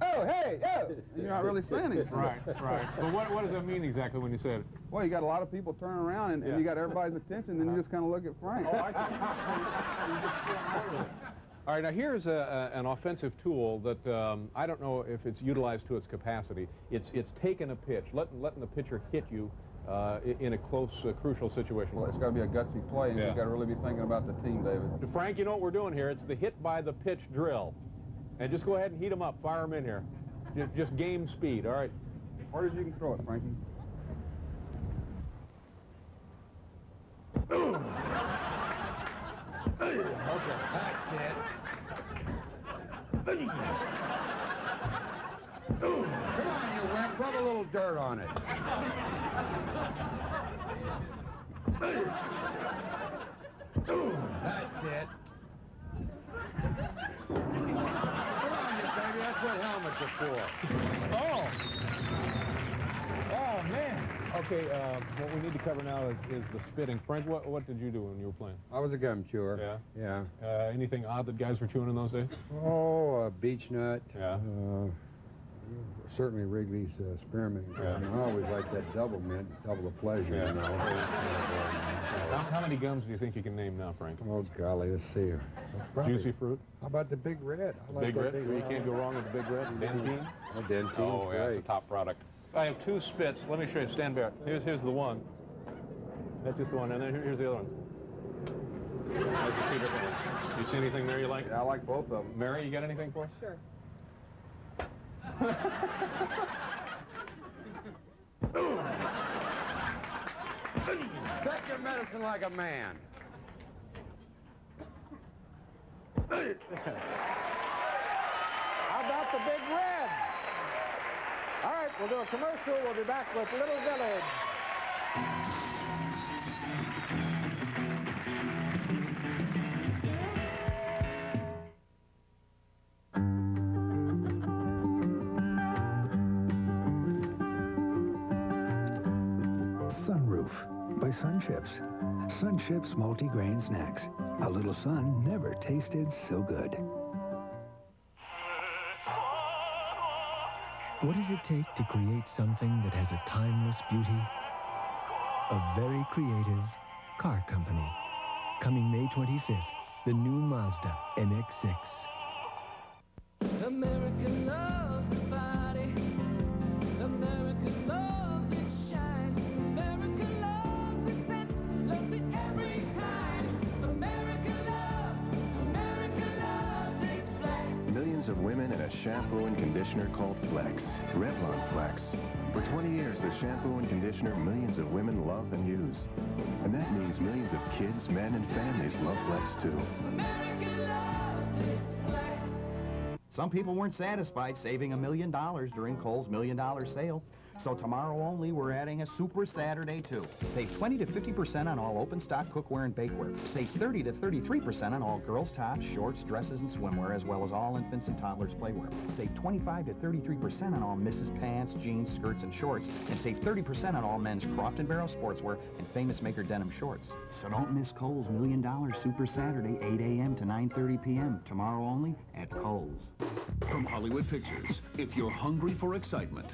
oh, hey, oh! And you're not really saying anything. Right. But what does that mean exactly when you say it? Well, you got a lot of people turning around, and you got everybody's attention, and then you just kind of look at Frank. Oh, I see. All right, now here's an offensive tool that I don't know if it's utilized to its capacity. It's taking a pitch, letting the pitcher hit you in a close, crucial situation. Well, it's got to be a gutsy play, and you've got to really be thinking about the team, David. Frank, you know what we're doing here? It's the hit by the pitch drill. And just go ahead and heat them up, fire them in here. Just game speed, all right? Hard as you can throw it, Frankie. Okay. That's it. Come on, you wimp. Rub a little dirt on it. That's it. That's what helmets are for. Oh, man. Okay, what we need to cover now is the spitting. Frank, what did you do when you were playing? I was a gum chewer. Yeah? Yeah. Anything odd that guys were chewing in those days? Oh, a beech nut. Yeah. Certainly Wrigley's spearmint. Yeah. I always liked that double mint, double the pleasure, Yeah. you know. How many gums do you think you can name now, Frank? Oh, golly, let's see. Juicy fruit? How about the Big Red? Big Red? You can't go wrong with the Big Red. Dentine? Oh, Dentine's Oh, yeah, great. it's a top product. I have two spits. Let me show you. Stand back. Here's the one. That's just the one. And then here's the other one. That's the two different ones. You see anything there you like? Yeah, I like both of them. Mary, you got anything for us? Sure. Take your medicine like a man. How about the Big Red? All right, we'll do a commercial. We'll be back with Little Village. Sunroof by Sun Chips. Sun Chips multi-grain snacks. A little sun never tasted so good. What does it take to create something that has a timeless beauty? A very creative car company. Coming May 25th, the new Mazda MX-6. America loves its body. America loves its shine. America loves its scent. Loves it every time. America loves its flex. Millions of women in a shampoo and conditioner called Flex. Revlon Flex. For 20 years, the shampoo and conditioner millions of women love and use. And that means millions of kids, men, and families love Flex too. America loves its flex. Some people weren't satisfied saving $1 million during Kohl's $1 Million sale. So tomorrow only, we're adding a Super Saturday, too. Save 20 to 50% on all open stock cookware and bakeware. Save 30 to 33% on all girls' tops, shorts, dresses, and swimwear, as well as all infants and toddlers' playwear. Save 25 to 33% on all Mrs. Pants, jeans, skirts, and shorts. And save 30% on all men's Croft & Barrel sportswear and Famous Maker denim shorts. So don't miss Kohl's $1 Million Super Saturday, 8 a.m. to 9:30 p.m. Tomorrow only at Kohl's. From Hollywood Pictures, if you're hungry for excitement,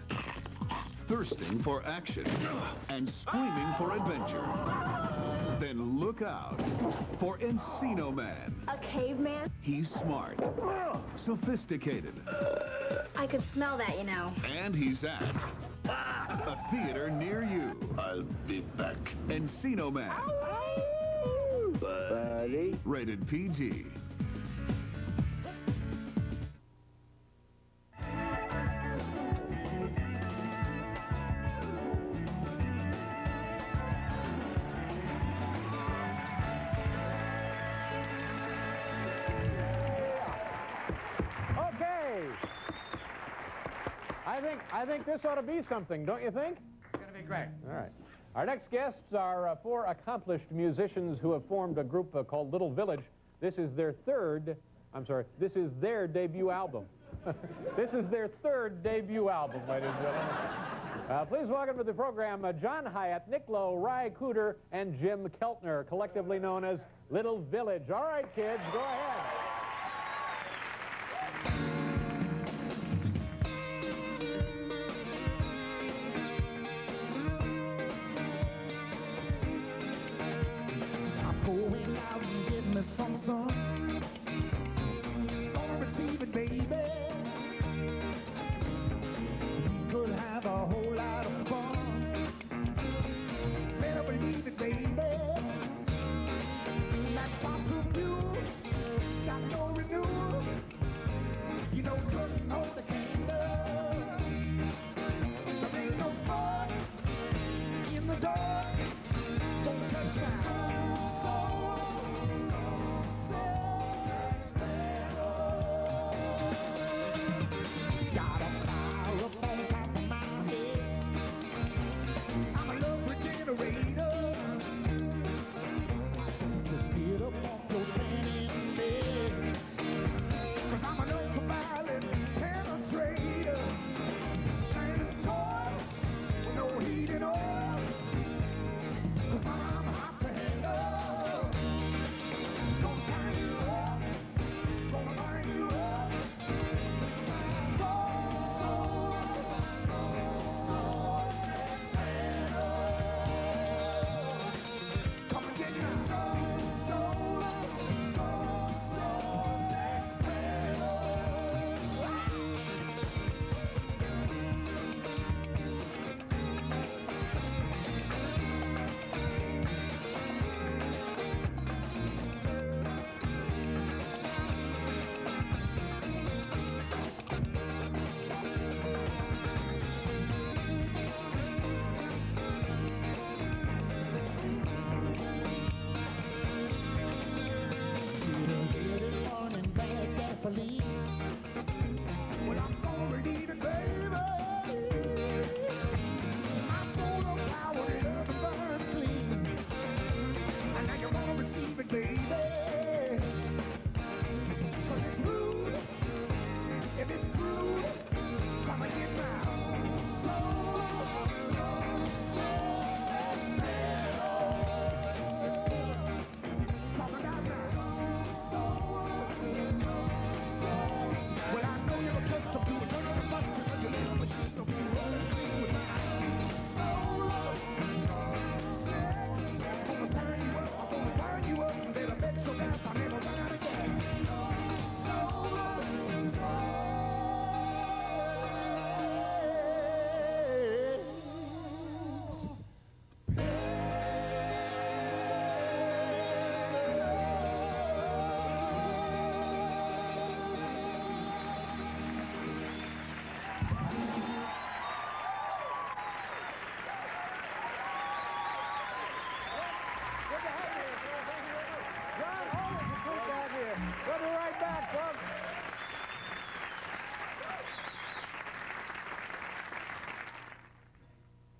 thirsting for action, and screaming for adventure, then look out for Encino Man. A caveman? He's smart, sophisticated, I could smell that, you know. and he's at a theater near you. I'll be back. Encino Man. Buddy. Rated PG. I think this ought to be something, don't you think? It's going to be great. All right. Our next guests are four accomplished musicians who have formed a group called Little Village. This is their this is their debut album. This is their third debut album, ladies and gentlemen. Please welcome to the program John Hyatt, Nick Lowe, Ry Cooder, and Jim Keltner, collectively known as Little Village. All right, kids, go ahead. Going out and getting me some sun. Gonna receive it, baby. We could have a whole lot of fun. Better believe it, baby. That fossil fuel, it's got no renewal. You know, couldn't hold the candle. There ain't no spark in the dark. Gonna touch down.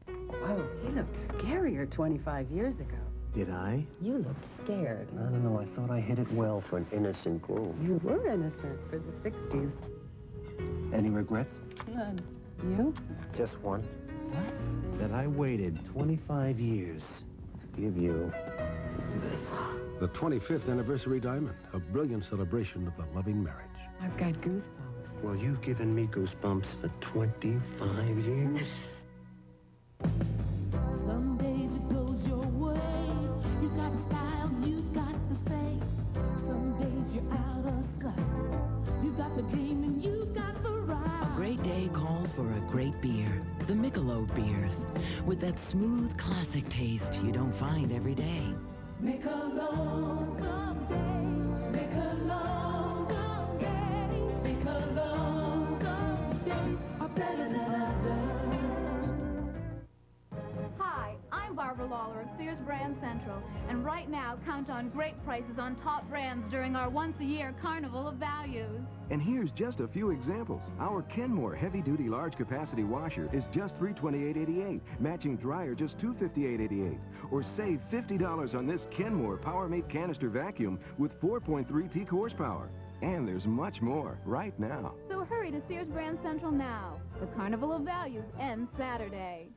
Whoa, you looked scarier 25 years ago. Did I? You looked scared. I don't know. I thought I hit it well for an innocent groom. You were innocent for the 60s. Any regrets? None. You? Just one. What? That I waited 25 years to give you this. The 25th anniversary diamond, a brilliant celebration of the loving marriage. I've got goosebumps. Well, you've given me goosebumps for 25 years. Some days it goes your way. You've got style, you've got the say. Some days you're out of sight. You've got the dream and you've got the ride. A great day calls for a great beer. The Michelob beers. With that smooth classic taste you don't find every day. Michelob some days. Michelob some days. Michelob some days are better than others. Hi, I'm Barbara Lawler of Sears Brand Central, and right now Now count on great prices on top brands during our once-a-year Carnival of Values. And here's just a few examples. Our Kenmore heavy-duty large-capacity washer is just $328.88. Matching dryer just $258.88. Or save $50 on this Kenmore PowerMate canister vacuum with 4.3 peak horsepower. And there's much more right now. So hurry to Sears Grand Central now. The Carnival of Values ends Saturday.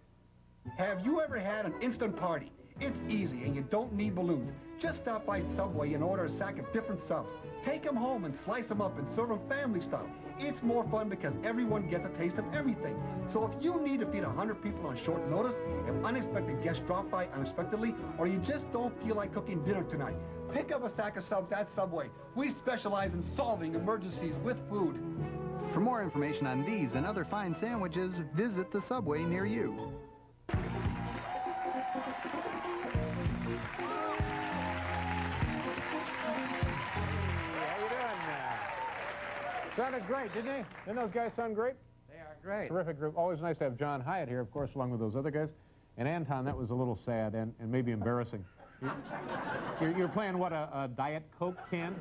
Have you ever had an instant party? It's easy and you don't need balloons. Just stop by Subway and order a sack of different subs. Take them home and slice them up and serve them family style. It's more fun because everyone gets a taste of everything. So if you need to feed 100 people on short notice, if unexpected guests drop by unexpectedly, or you just don't feel like cooking dinner tonight, pick up a sack of subs at Subway. We specialize in solving emergencies with food. For more information on these and other fine sandwiches, visit the Subway near you. Sounded great, didn't they? Didn't those guys sound great? They are great. Terrific group. Always nice to have John Hyatt here, of course, along with those other guys. And Anton, that was a little sad and maybe embarrassing. You're playing, what, a Diet Coke can?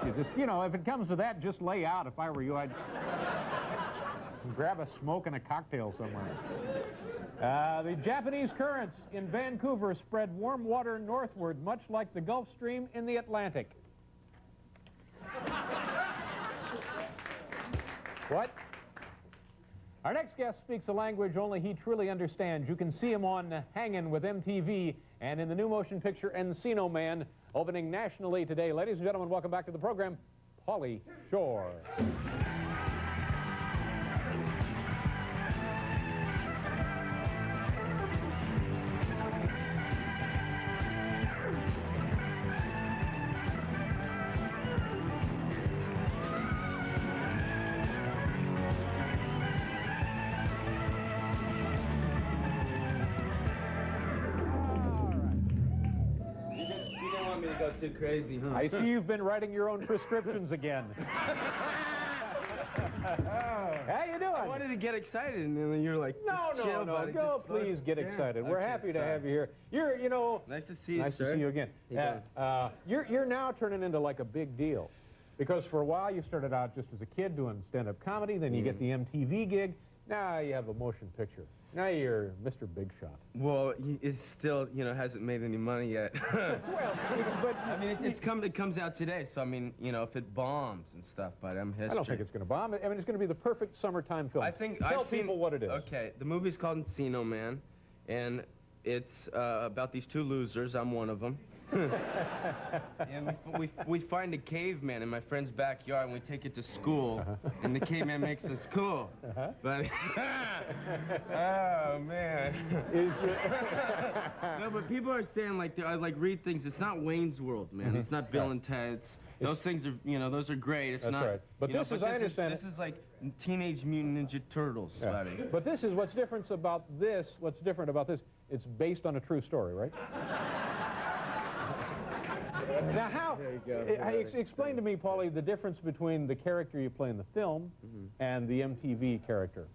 You just, you know, if it comes to that, just lay out. If I were you, I'd grab a smoke and a cocktail somewhere. The Japanese currents in Vancouver spread warm water northward, much like the Gulf Stream in the Atlantic. What? Our next guest speaks a language only he truly understands. You can see him on Hangin' with MTV and in the new motion picture Encino Man, opening nationally today. Ladies and gentlemen, welcome back to the program, Pauly Shore. Go too crazy, huh? I see you've been writing your own prescriptions again. How you doing? I wanted to get excited, and then you're like, no, go please get excited. We're happy to have you here. You're, you know... Nice to see you, Nice sir. to see you again. You're now turning into like a big deal. Because for a while you started out just as a kid doing stand-up comedy, then you get the MTV gig, now you have a motion picture. Now you're Mr. Big Shot. Well, it still, you know, hasn't made any money yet. Well, but I mean, it comes out today, so I mean, you know, if it bombs and stuff, but I'm history. I don't think it's going to bomb. I mean, it's going to be the perfect summertime film. I think Tell people what it is. Okay, the movie's called Encino Man, and it's about these two losers. I'm one of them. And we find a caveman in my friend's backyard, and we take it to school, and the caveman makes us cool. But oh man, no, but people are saying like I like read things. It's not Wayne's World, man. It's not Bill and Ted's. Those things are, you know, those are great. It's That's not. Right. But this is, I understand. This is like Teenage Mutant Ninja Turtles, buddy. But this is what's different about this. What's different about this? It's based on a true story, right? Now, how? Explain to me, Paulie, the difference between the character you play in the film and the MTV character.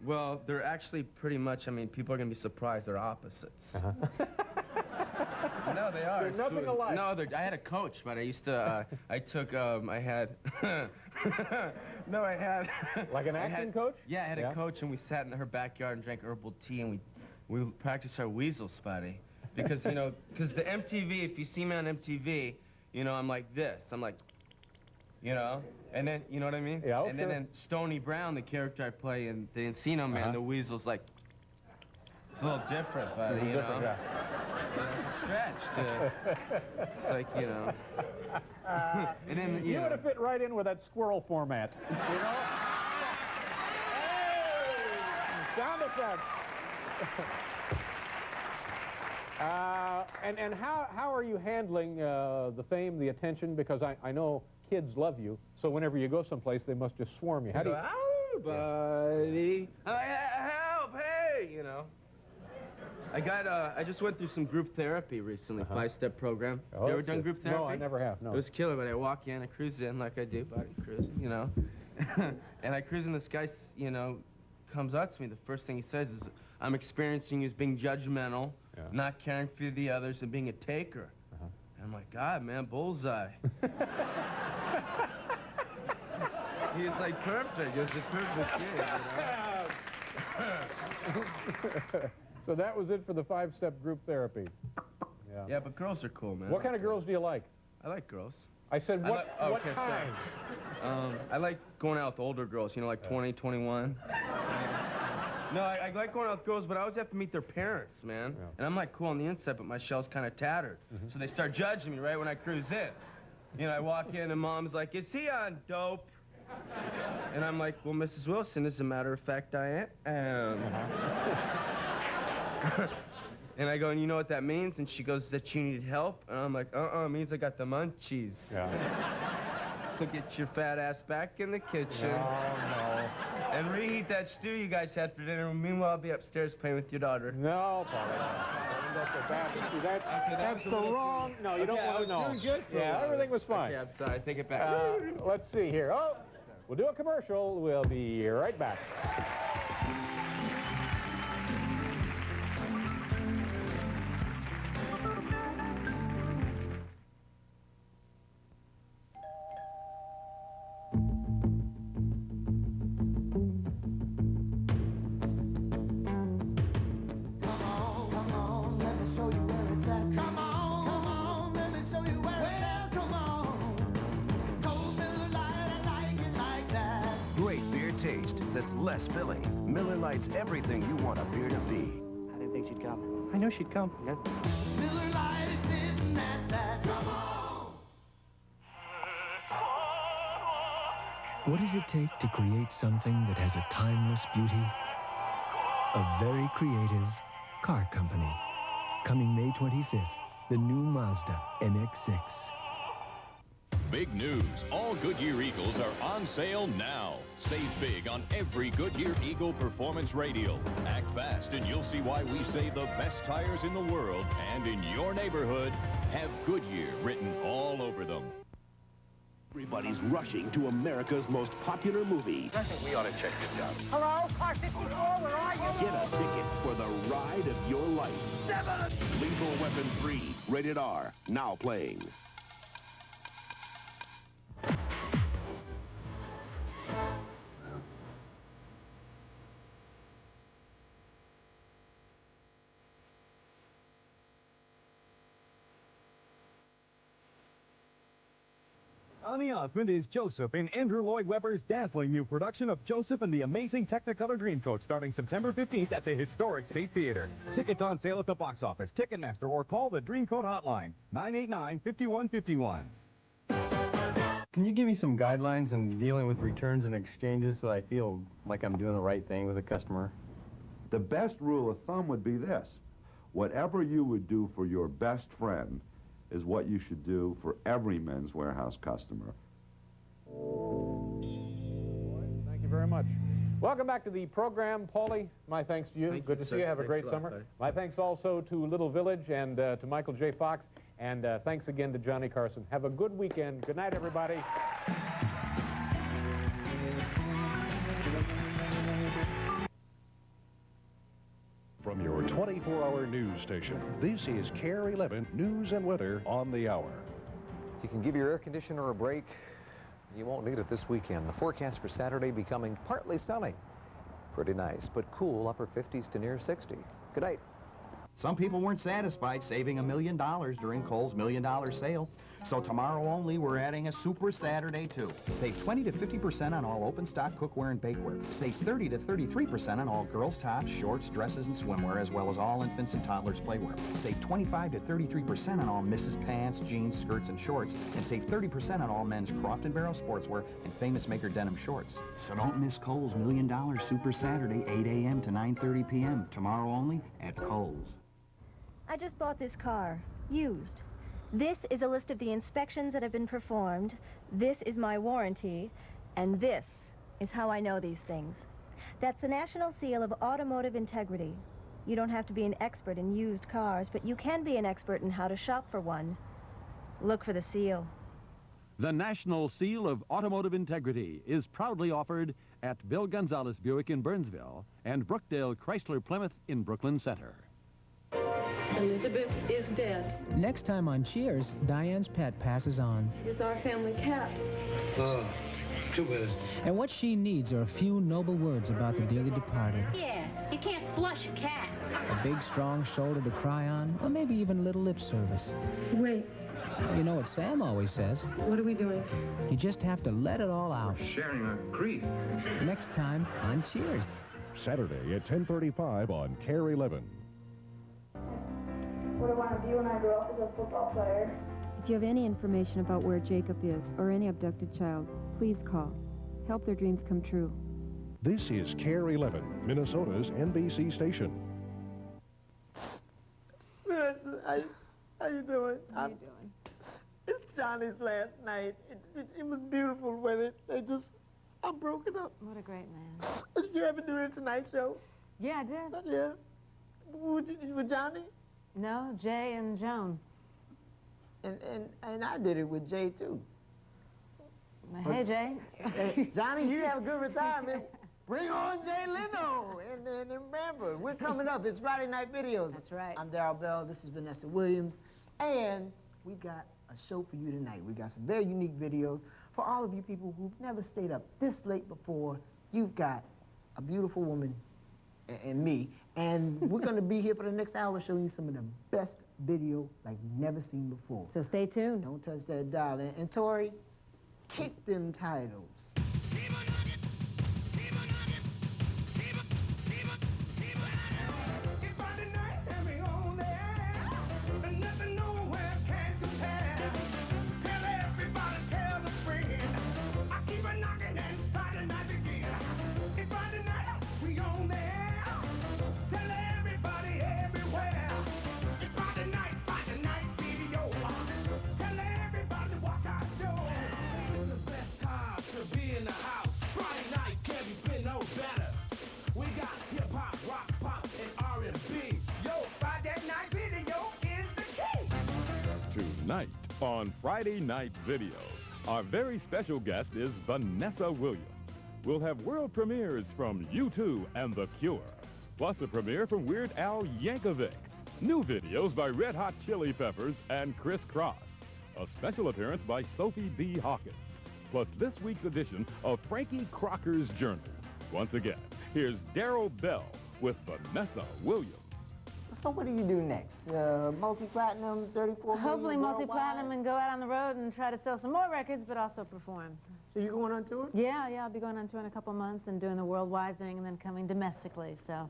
Well, they're actually pretty much. I mean, people are gonna be surprised. They're opposites. No, they are. They're nothing alike. No, I had a coach, but I used to. I took. I had. No, I had. Like an acting coach? Yeah, I had a coach, and we sat in her backyard and drank herbal tea, and we practiced our weasel spotty. Because, you know, because the MTV, if you see me on MTV, you know, I'm like this. I'm like, you know, and then, you know what I mean? Yeah, and then Stony Brown, the character I play in the Encino Man, the weasel's like, it's a little different, buddy, you know? Yeah. It's a stretch to, it's like, you know. And then, you would have fit right in with that squirrel format, you know? Hey! Sound effects. And how are you handling the fame, the attention? Because I know kids love you, so whenever you go someplace, they must just swarm you. How do you... Oh, buddy. Help, hey, you know. I just went through some group therapy recently, 5-step program. Oh, you ever done group therapy? No, I never have, no. It was killer, but I walk in, I cruise in like I do, buddy, cruising, you know. And I cruise in, this guy, you know, comes up to me. The first thing he says is, I'm experiencing you as being judgmental, not caring for the others, and being a taker. And I'm like, God, man, bullseye. He's like perfect. He's a perfect kid, So that was it for the 5-step group therapy. Yeah, but girls are cool, man. What kind of girls do you like? I like girls. I said, what kind? I like going out with older girls, you know, like 20, 21. No, I like going out with girls, but I always have to meet their parents, man. And I'm like cool on the inside, but my shell's kind of tattered. So they start judging me right when I cruise in. You know, I walk in and Mom's like, is he on dope? And I'm like, well, Mrs. Wilson, as a matter of fact, I am. And I go, and you know what that means? And she goes, that you need help? And I'm like, it means I got the munchies. So get your fat ass back in the kitchen. No. And reheat that stew you guys had for dinner. Meanwhile, I'll be upstairs playing with your daughter. No, Paulie. That's the wrong... No, you don't want to know. Doing good for everything was fine. Okay, I'm sorry. I take it back. Let's see here. Oh, we'll do a commercial. We'll be right back. That's less filling. Miller Lite's everything you want a beer to be. I didn't think she'd come. I know she'd come. Miller Lite is sitting, that's that. Come on! What does it take to create something that has a timeless beauty? A very creative car company. Coming May 25th, the new Mazda MX-6. Big news. All Goodyear Eagles are on sale now. Save big on every Goodyear Eagle Performance Radial. Act fast and you'll see why we say the best tires in the world and in your neighborhood have Goodyear written all over them. Everybody's rushing to America's most popular movie. I think we ought to check this out. Hello, Car 54, where are you? Get a ticket for the ride of your life. Lethal Weapon 3, rated R, now playing. On the announcement is Joseph in Andrew Lloyd Webber's dazzling new production of Joseph and the Amazing Technicolor Dreamcoat starting September 15th at the historic State Theater. Tickets on sale at the box office, Ticketmaster, or call the Dreamcoat hotline, 989-5151. Can you give me some guidelines in dealing with returns and exchanges so I feel like I'm doing the right thing with a customer? The best rule of thumb would be this. Whatever you would do for your best friend is what you should do for every Men's Warehouse customer. Thank you very much. Welcome back to the program, Paulie. My thanks to you. Thank Good you, to sir. see you. Have a Thanks great a lot, summer. buddy. My thanks also to Little Village and to Michael J. Fox. And thanks again to Johnny Carson. Have a good weekend. Good night, everybody. From your 24-hour news station, this is KARE 11 News and Weather on the Hour. You can give your air conditioner a break. You won't need it this weekend. The forecast for Saturday becoming partly sunny. Pretty nice, but cool, upper 50s to near 60. Good night. Some people weren't satisfied saving $1 million during Kohl's $1 Million sale. So tomorrow only, we're adding a Super Saturday, too. Save 20 to 50% on all open stock cookware and bakeware. Save 30 to 33% on all girls' tops, shorts, dresses, and swimwear, as well as all infants and toddlers' playwear. Save 25 to 33% on all misses' pants, jeans, skirts, and shorts. And save 30% on all men's Crofton Barrow sportswear and Famous Maker denim shorts. So don't miss Kohl's $1 Million Super Saturday, 8 a.m. to 9:30 p.m. Tomorrow only at Kohl's. I just bought this car, used. This is a list of the inspections that have been performed. This is my warranty. And this is how I know these things. That's the National Seal of Automotive Integrity. You don't have to be an expert in used cars, but you can be an expert in how to shop for one. Look for the seal. The National Seal of Automotive Integrity is proudly offered at Bill Gonzalez Buick in Burnsville and Brookdale Chrysler Plymouth in Brooklyn Center. Elizabeth is dead. Next time on Cheers, Diane's pet passes on. It's our family cat. Oh, too bad. And what she needs are a few noble words about the dearly departed. Yeah, you can't flush a cat. A big, strong shoulder to cry on, or maybe even a little lip service. Wait. You know what Sam always says. What are we doing? You just have to let it all out. We're sharing our grief. Next time on Cheers. Saturday at 10:35 on KARE 11. What I want to be when I grow up is a football player. If you have any information about where Jacob is or any abducted child, please call. Help their dreams come true. This is KARE 11, Minnesota's NBC station. How you doing? How you doing? It's Johnny's last night. It was beautiful when I'm broken up. What a great man. Did you ever do the Tonight Show? Yeah, I did. Yeah. With Johnny? No, Jay and Joan. And I did it with Jay, too. Hey, Jay. Hey, Johnny, you have a good retirement. Bring on Jay Leno. And remember, we're coming up. It's Friday Night Videos. That's right. I'm Darryl Bell. This is Vanessa Williams. And we got a show for you tonight. We got some very unique videos for all of you people who've never stayed up this late before. You've got a beautiful woman and me. And we're going to be here for the next hour showing you some of the best video like you've never seen before. So stay tuned. Don't touch that dial. And Tori, kick them titles. Tonight on Friday Night Video, our very special guest is Vanessa Williams. We'll have world premieres from U2 and The Cure, plus a premiere from Weird Al Yankovic, new videos by Red Hot Chili Peppers and Chris Cross, a special appearance by Sophie B. Hawkins, plus this week's edition of Frankie Crocker's Journal. Once again, here's Darryl Bell with Vanessa Williams. So what do you do next? Multi-platinum, 34 Hopefully million multi-platinum and go out on the road and try to sell some more records, but also perform. So you going on tour? Yeah, I'll be going on tour in a couple months and doing the worldwide thing and then coming domestically. So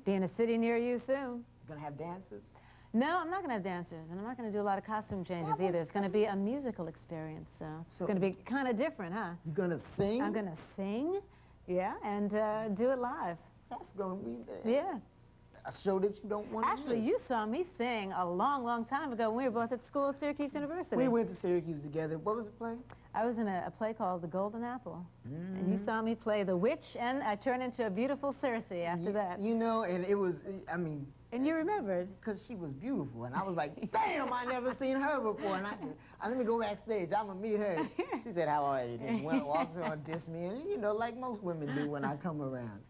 be in a city near you soon. Gonna have dancers? No, I'm not going to have dancers, and I'm not going to do a lot of costume changes either. It's going to be a musical experience, so it's going to be kind of different, huh? You're going to sing? I'm going to sing, yeah, and do it live. That's going to be yeah. A show that you don't want to Actually, miss. you saw me sing a long, long time ago when we were both at school at Syracuse University. We went to Syracuse together. What was the play? I was in a play called The Golden Apple. And you saw me play the witch, and I turned into a beautiful Circe after that. You know, and it was, I mean... And you remembered? Because she was beautiful, and I was like, damn, I never seen her before. And I said, let me go backstage, I'm going to meet her. She said, how are you? And walked on, dissed me, and you know, like most women do when I come around.